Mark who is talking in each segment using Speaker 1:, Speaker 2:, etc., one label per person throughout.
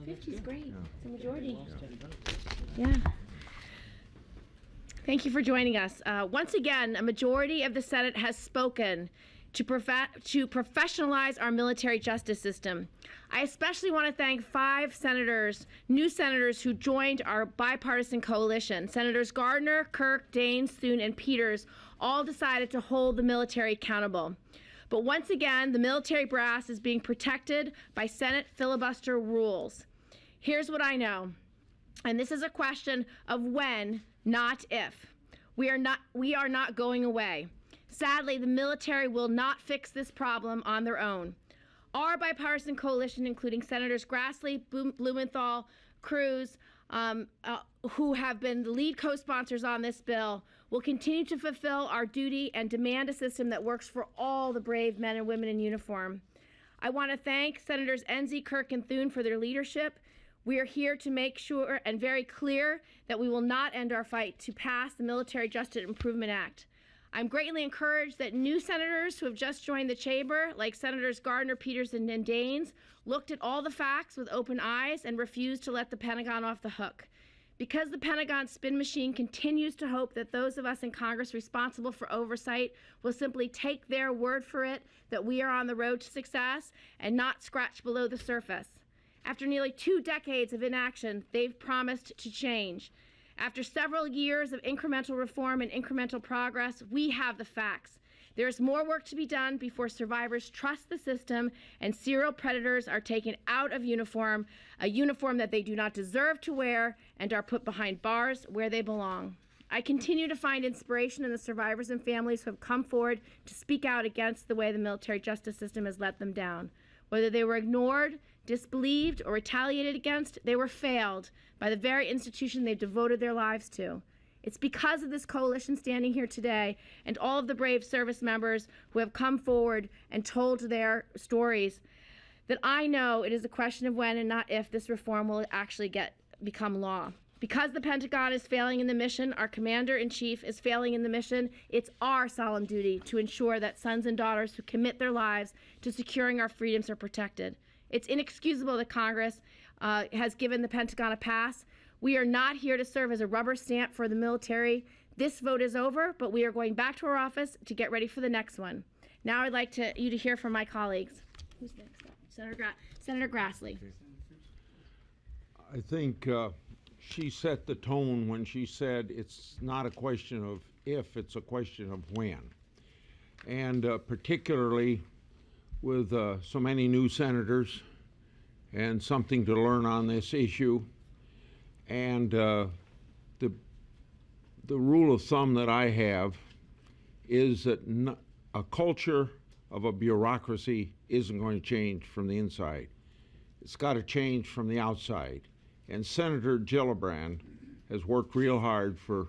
Speaker 1: 50 is great. It's a majority. Yeah. Thank you for joining us. Once again, a majority of the Senate has spoken to professionalize our military justice system. I especially want to thank 5 senators, new senators who joined our bipartisan coalition. Senators Gardner, Kirk, Daines, Thune, and Peters all decided to hold the military accountable. But once again, the military brass is being protected by Senate filibuster rules. Here's what I know, and this is a question of when, not if. We are not going away. Sadly, the military will not fix this problem on their own. Our bipartisan coalition, including Senators Grassley, Blumenthal, Cruz, who have been the lead co-sponsors on this bill, will continue to fulfill our duty and demand a system that works for all the brave men and women in uniform. I want to thank Senators Enzi, Kirk, and Thune for their leadership. We are here to make sure and very clear that we will not end our fight to pass the Military Justice Improvement Act. I'm greatly encouraged that new senators who have just joined the chamber, like Senators Gardner, Peters, and Daines, looked at all the facts with open eyes and refused to let the Pentagon off the hook. Because the Pentagon's spin machine continues to hope that those of us in Congress responsible for oversight will simply take their word for it that we are on the road to success and not scratch below the surface. After nearly 2 decades of inaction, they've promised to change. After several years of incremental reform and incremental progress, we have the facts. There is more work to be done before survivors trust the system and serial predators are taken out of uniform, a uniform that they do not deserve to wear, and are put behind bars where they belong. I continue to find inspiration in the survivors and families who have come forward to speak out against the way the military justice system has let them down. Whether they were ignored, disbelieved, or retaliated against, they were failed by the very institution they've devoted their lives to. It's because of this coalition standing here today and all of the brave service members who have come forward and told their stories that I know it is a question of when and not if this reform will actually become law. Because the Pentagon is failing in the mission, our Commander-in-Chief is failing in the mission, it's our solemn duty to ensure that sons and daughters who commit their lives to securing our freedoms are protected. It's inexcusable that Congress has given the Pentagon a pass. We are not here to serve as a rubber stamp for the military. This vote is over, but we are going back to our office to get ready for the next one. Now I'd like you to hear from my colleagues. Who's next up? Senator Grassley.
Speaker 2: I think she set the tone when she said it's not a question of if, it's a question of when. And particularly with so many new senators and something to learn on this issue. And the rule of thumb that I have is that a culture of a bureaucracy isn't going to change from the inside. It's got to change from the outside. And Senator Gillibrand has worked real hard for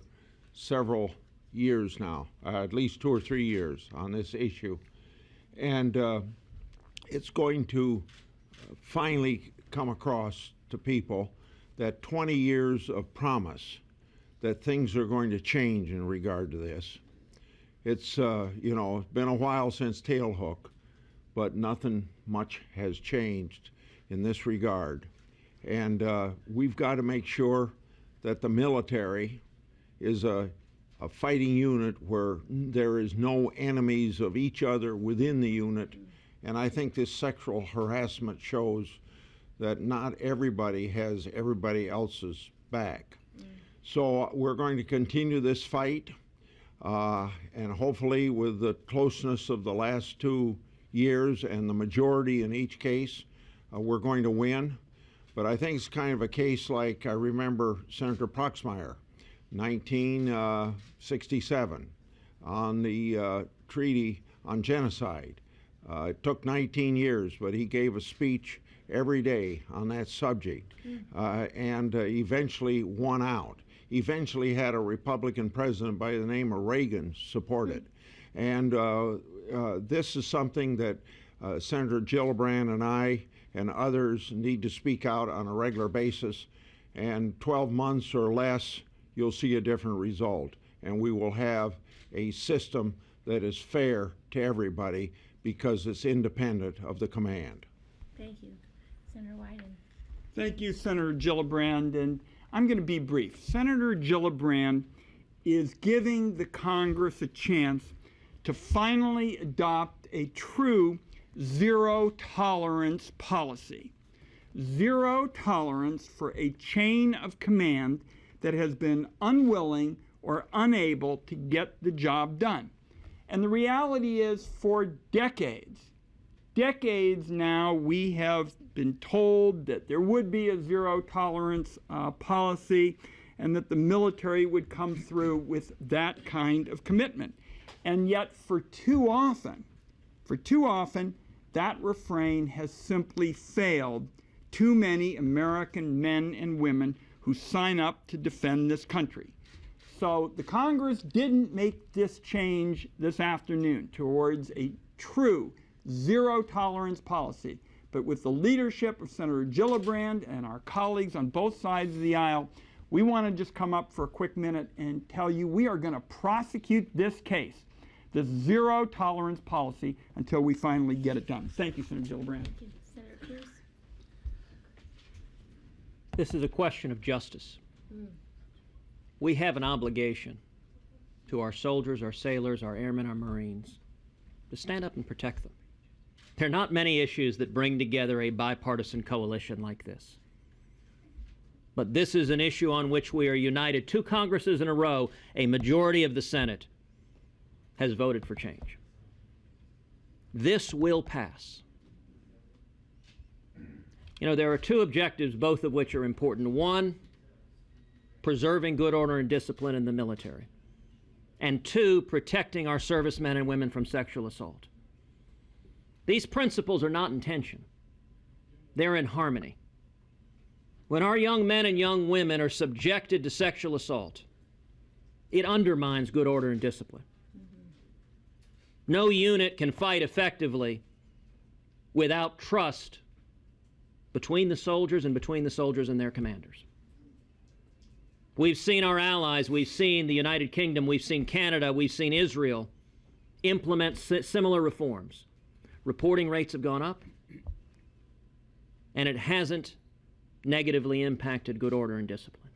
Speaker 2: several years now, at least 2 or 3 years on this issue. And it's going to finally come across to people that 20 years of promise that things are going to change in regard to this. It's, you know, it's been a while since Tailhook, but nothing much has changed in this regard. And we've got to make sure that the military is a fighting unit where there is no enemies of each other within the unit. And I think this sexual harassment shows that not everybody has everybody else's back. So we're going to continue this fight, and hopefully with the closeness of the last 2 years and the majority in each case, we're going to win. But I think it's kind of a case like I remember Senator Proxmire, 1967, on the Treaty on Genocide. It took 19 years, but he gave a speech every day on that subject, and eventually won out. Eventually had a Republican president by the name of Reagan support it. And this is something that Senator Gillibrand and I and others need to speak out on a regular basis. And 12 months or less, you'll see a different result. And we will have a system that is fair to everybody because it's independent of the command.
Speaker 1: Thank you. Senator Wyden.
Speaker 3: Thank you, Senator Gillibrand, and I'm going to be brief. Senator Gillibrand is giving the Congress a chance to finally adopt a true zero-tolerance policy. Zero tolerance for a chain of command that has been unwilling or unable to get the job done. And the reality is, for decades now, we have been told that there would be a zero tolerance policy and that the military would come through with that kind of commitment. And yet, for too often, that refrain has simply failed too many American men and women who sign up to defend this country. So the Congress didn't make this change this afternoon towards a true zero-tolerance policy. But with the leadership of Senator Gillibrand and our colleagues on both sides of the aisle, we want to just come up for a quick minute and tell you we are going to prosecute this case, this zero-tolerance policy, until we finally get it done. Thank you, Senator Gillibrand.
Speaker 1: Thank you. Senator Cruz.
Speaker 4: This is a question of justice. We have an obligation to our soldiers, our sailors, our airmen, our Marines, to stand up and protect them. There are not many issues that bring together a bipartisan coalition like this. But this is an issue on which we are united. 2 Congresses in a row, a majority of the Senate has voted for change. This will pass. You know, there are 2 objectives, both of which are important. One, preserving good order and discipline in the military. And 2, protecting our servicemen and women from sexual assault. These principles are not in tension. They're in harmony. When our young men and young women are subjected to sexual assault, it undermines good order and discipline. No unit can fight effectively without trust between the soldiers and between the soldiers and their commanders. We've seen our allies, we've seen the United Kingdom, we've seen Canada, we've seen Israel implement similar reforms. Reporting rates have gone up, and it hasn't negatively impacted good order and discipline.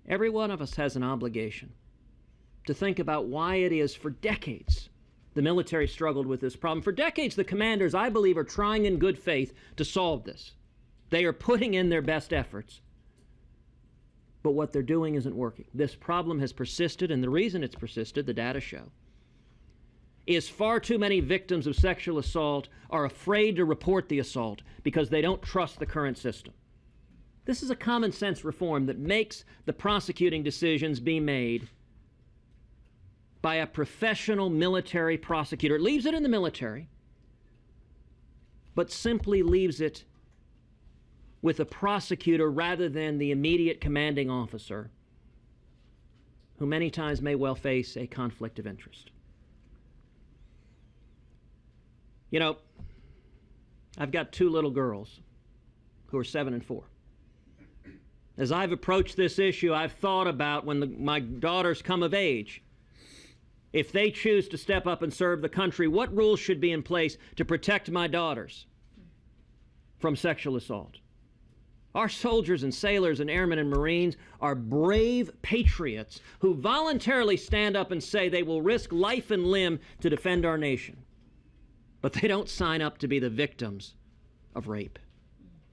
Speaker 4: Every one of us has an obligation to think about why it is for decades the military struggled with this problem. For decades, the commanders, I believe, are trying in good faith to solve this. They are putting in their best efforts, but what they're doing isn't working. This problem has persisted, and the reason it's persisted, the data show, is far too many victims of sexual assault are afraid to report the assault because they don't trust the current system. This is a common sense reform that makes the prosecuting decisions be made by a professional military prosecutor. It leaves it in the military, but simply leaves it with a prosecutor rather than the immediate commanding officer, who many times may well face a conflict of interest. You know, I've got 2 little girls who are 7 and 4. As I've approached this issue, I've thought about when my daughters come of age, if they choose to step up and serve the country, what rules should be in place to protect my daughters from sexual assault? Our soldiers and sailors and airmen and Marines are brave patriots who voluntarily stand up and say they will risk life and limb to defend our nation. But they don't sign up to be the victims of rape.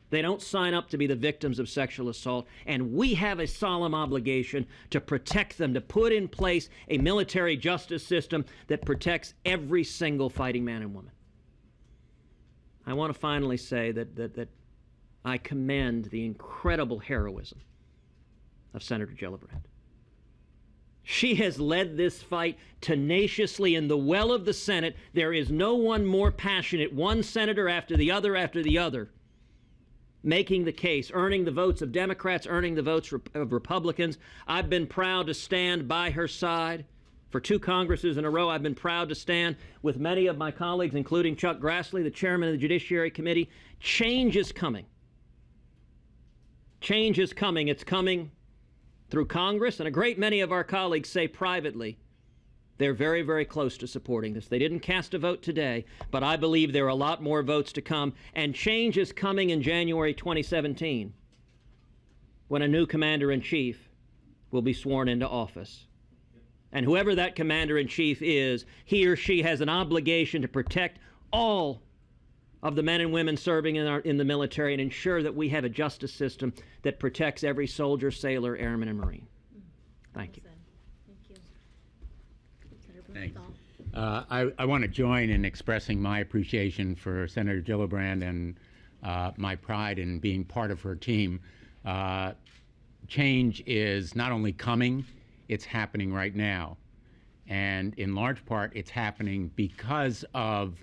Speaker 4: They don't sign up to be the victims of sexual assault, and we have a solemn obligation to protect them, to put in place a military justice system that protects every single fighting man and woman. I want to finally say that I commend the incredible heroism of Senator Gillibrand. She has led this fight tenaciously in the well of the Senate. There is no one more passionate, one senator after the other, making the case, earning the votes of Democrats, earning the votes of Republicans. I've been proud to stand by her side. For 2 Congresses in a row, I've been proud to stand with many of my colleagues, including Chuck Grassley, the chairman of the Judiciary Committee. Change is coming. Change is coming. It's coming through Congress, and a great many of our colleagues say privately They're very, very close to supporting this. They didn't cast a vote today, but I believe there are a lot more votes to come, and change is coming in January 2017 when a new commander-in-chief will be sworn into office. And whoever that commander-in-chief is, he or she has an obligation to protect all of the men and women serving in the military and ensure that we have a justice system that protects every soldier, sailor, airman, and Marine. Thank you.
Speaker 5: Thanks. I want to join in expressing my appreciation for Senator Gillibrand and my pride in being part of her team. Change is not only coming, it's happening right now. And in large part, it's happening because of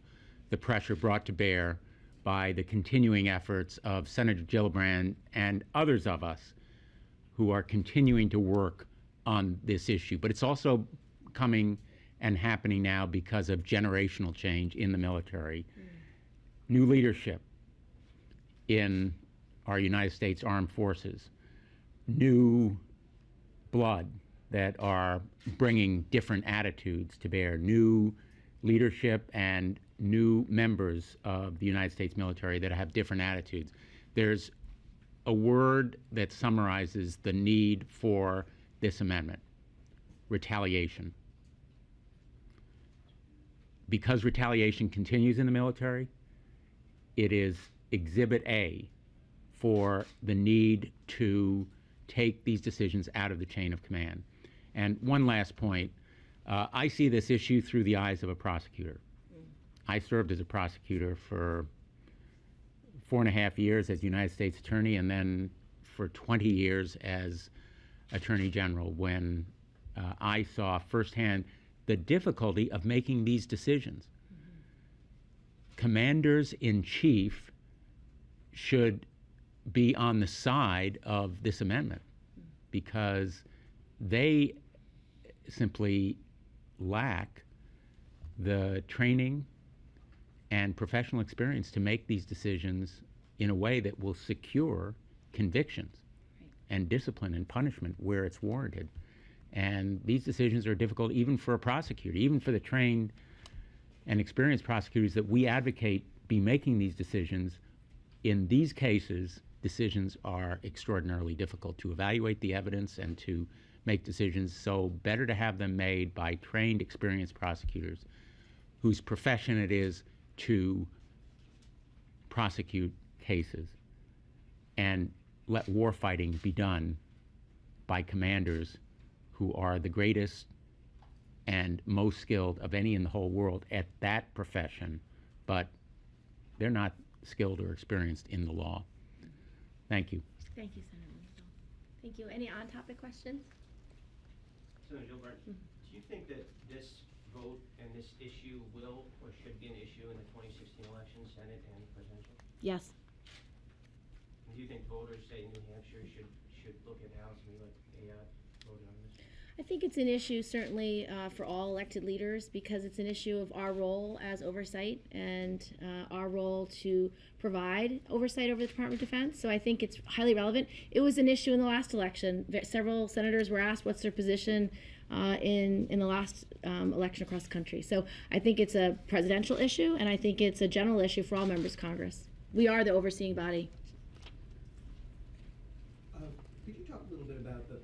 Speaker 5: the pressure brought to bear by the continuing efforts of Senator Gillibrand and others of us who are continuing to work on this issue. But it's also coming and happening now because of generational change in the military. New leadership in our United States Armed Forces, new blood that are bringing different attitudes to bear, new leadership and new members of the United States military that have different attitudes. There's a word that summarizes the need for this amendment: retaliation. Because retaliation continues in the military, it is Exhibit A for the need to take these decisions out of the chain of command. And one last point, I see this issue through the eyes of a prosecutor. I served as a prosecutor for 4.5 years as United States Attorney, and then for 20 years as Attorney General, when I saw firsthand the difficulty of making these decisions. Commanders-in-chief should be on the side of this amendment because they simply lack the training and professional experience to make these decisions in a way that will secure convictions and discipline and punishment where it's warranted. And these decisions are difficult even for a prosecutor, even for the trained and experienced prosecutors that we advocate be making these decisions. In these cases, decisions are extraordinarily difficult to evaluate the evidence and to make decisions, so better to have them made by trained, experienced prosecutors whose profession it is to prosecute cases, and let warfighting be done by commanders who are the greatest and most skilled of any in the whole world at that profession, but they're not skilled or experienced in the law. Thank you.
Speaker 1: Thank you, Senator Lindsay. Thank you. Any on-topic questions?
Speaker 6: Senator Gilbert, do you think that this vote and this issue will or should be an issue in the 2016 election, Senate and presidential?
Speaker 1: Yes.
Speaker 6: And do you think voters, say, in New Hampshire should look at how somebody like Ayotte voted on this?
Speaker 1: I think it's an issue certainly for all elected leaders because it's an issue of our role as oversight and our role to provide oversight over the Department of Defense. So I think it's highly relevant. It was an issue in the last election. Several senators were asked what's their position in the last election across the country. So I think it's a presidential issue, and I think it's a general issue for all members of Congress. We are the overseeing body.
Speaker 7: Could you talk a little bit about the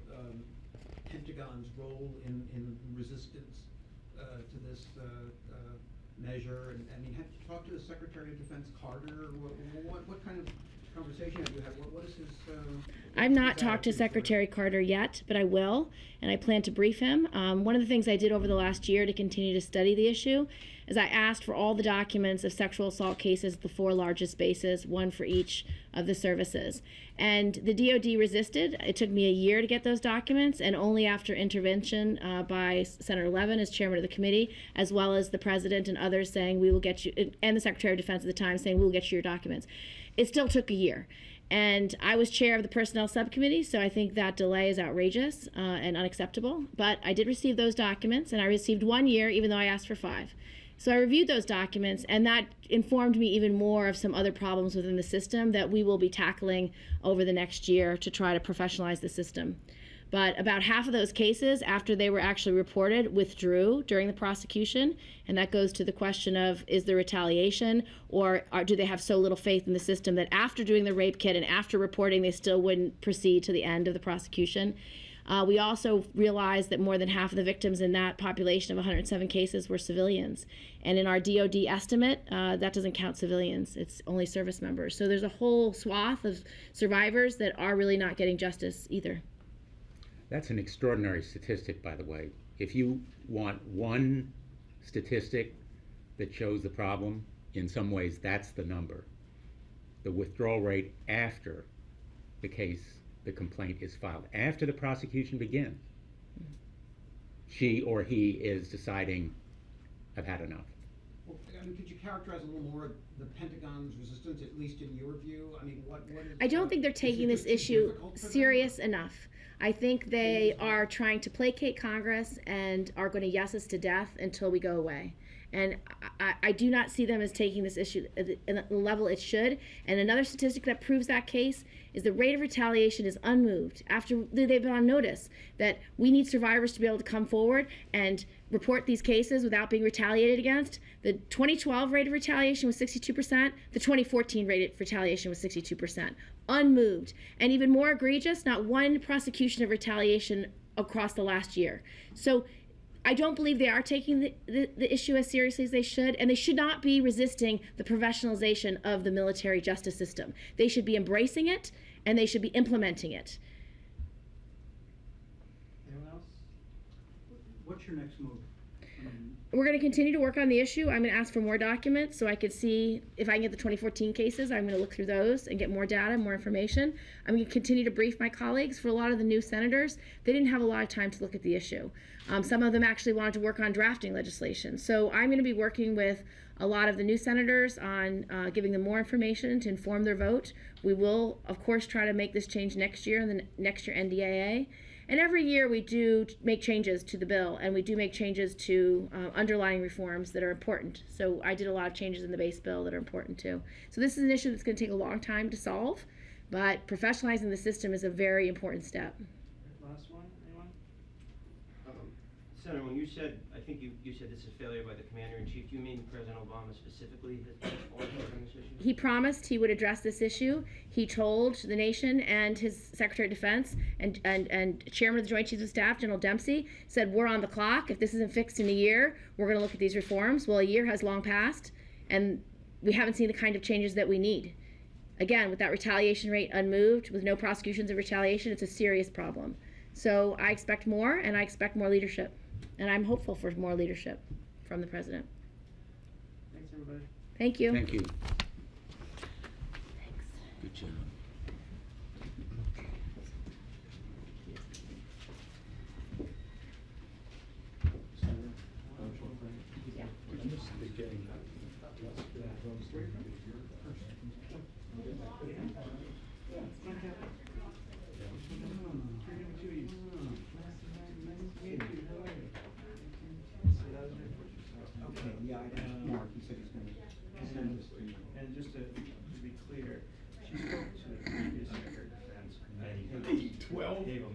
Speaker 7: Pentagon's role in resistance to this measure? And I mean, have you talked to the Secretary of Defense Carter? What kind of conversation have you had? What is his?
Speaker 1: I've not talked to Secretary Carter yet, but I will, and I plan to brief him. One of the things I did over the last year to continue to study the issue is I asked for all the documents of sexual assault cases at the 4 largest bases, one for each of the services. And the DOD resisted. It took me a year to get those documents, and only after intervention by Senator Levin as chairman of the committee, as well as the president and others saying we will get you, and the Secretary of Defense at the time saying we will get you your documents. It still took a year. And I was chair of the personnel subcommittee, so I think that delay is outrageous and unacceptable. But I did receive those documents, and I received 1 year, even though I asked for 5. So I reviewed those documents, and that informed me even more of some other problems within the system that we will be tackling over the next year to try to professionalize the system. But about half of those cases, after they were actually reported, withdrew during the prosecution. And that goes to the question of, is there retaliation, or do they have so little faith in the system that after doing the rape kit and after reporting, they still wouldn't proceed to the end of the prosecution? We also realized that more than half of the victims in that population of 107 cases were civilians. And in our DOD estimate, that doesn't count civilians. It's only service members. So there's a whole swath of survivors that are really not getting justice either.
Speaker 5: That's an extraordinary statistic, by the way. If you want one statistic that shows the problem, in some ways that's the number. The withdrawal rate after the complaint is filed, after the prosecution begins. She or he is deciding, I've had enough.
Speaker 7: Well, I mean, could you characterize a little more the Pentagon's resistance, at least in your view? I mean, what is...
Speaker 1: I don't think they're taking this issue serious enough. I think they are trying to placate Congress and are going to yes us to death until we go away. And I do not see them as taking this issue at the level it should. And another statistic that proves that case is the rate of retaliation is unmoved after they've been on notice that we need survivors to be able to come forward and report these cases without being retaliated against. The 2012 rate of retaliation was 62%. The 2014 rate of retaliation was 62%. Unmoved. And even more egregious, not one prosecution of retaliation across the last year. So I don't believe they are taking the issue as seriously as they should, and they should not be resisting the professionalization of the military justice system. They should be embracing it, and they should be implementing it.
Speaker 7: Anyone else?
Speaker 8: What's your next move?
Speaker 1: We're going to continue to work on the issue. I'm going to ask for more documents so I could see if I can get the 2014 cases. I'm going to look through those and get more data, more information. I'm going to continue to brief my colleagues. For a lot of the new senators, they didn't have a lot of time to look at the issue. Some of them actually wanted to work on drafting legislation. So I'm going to be working with a lot of the new senators on giving them more information to inform their vote. We will, of course, try to make this change next year in the next year NDAA. And every year we do make changes to the bill, and we do make changes to underlying reforms that are important. So I did a lot of changes in the base bill that are important too. So this is an issue that's going to take a long time to solve, but professionalizing the system is a very important step.
Speaker 8: Last one, anyone?
Speaker 6: Senator, when you said, I think you said this is failure by the Commander-in-Chief, do you mean President Obama specifically has been on this issue?
Speaker 1: He promised he would address this issue. He told the nation, and his Secretary of Defense and Chairman of the Joint Chiefs of Staff, General Dempsey, said we're on the clock. If this isn't fixed in a year, we're going to look at these reforms. Well, a year has long passed, and we haven't seen the kind of changes that we need. Again, with that retaliation rate unmoved, with no prosecutions of retaliation, it's a serious problem. So I expect more, and I expect more leadership. And I'm hopeful for more leadership from the President.
Speaker 8: Thanks, everybody.
Speaker 1: Thank you.
Speaker 5: Thank you. Good job.
Speaker 7: Okay, yeah, Mark, he said he's going to send this to you.
Speaker 8: And just to be clear, she spoke to the previous Secretary of Defense, and he gave a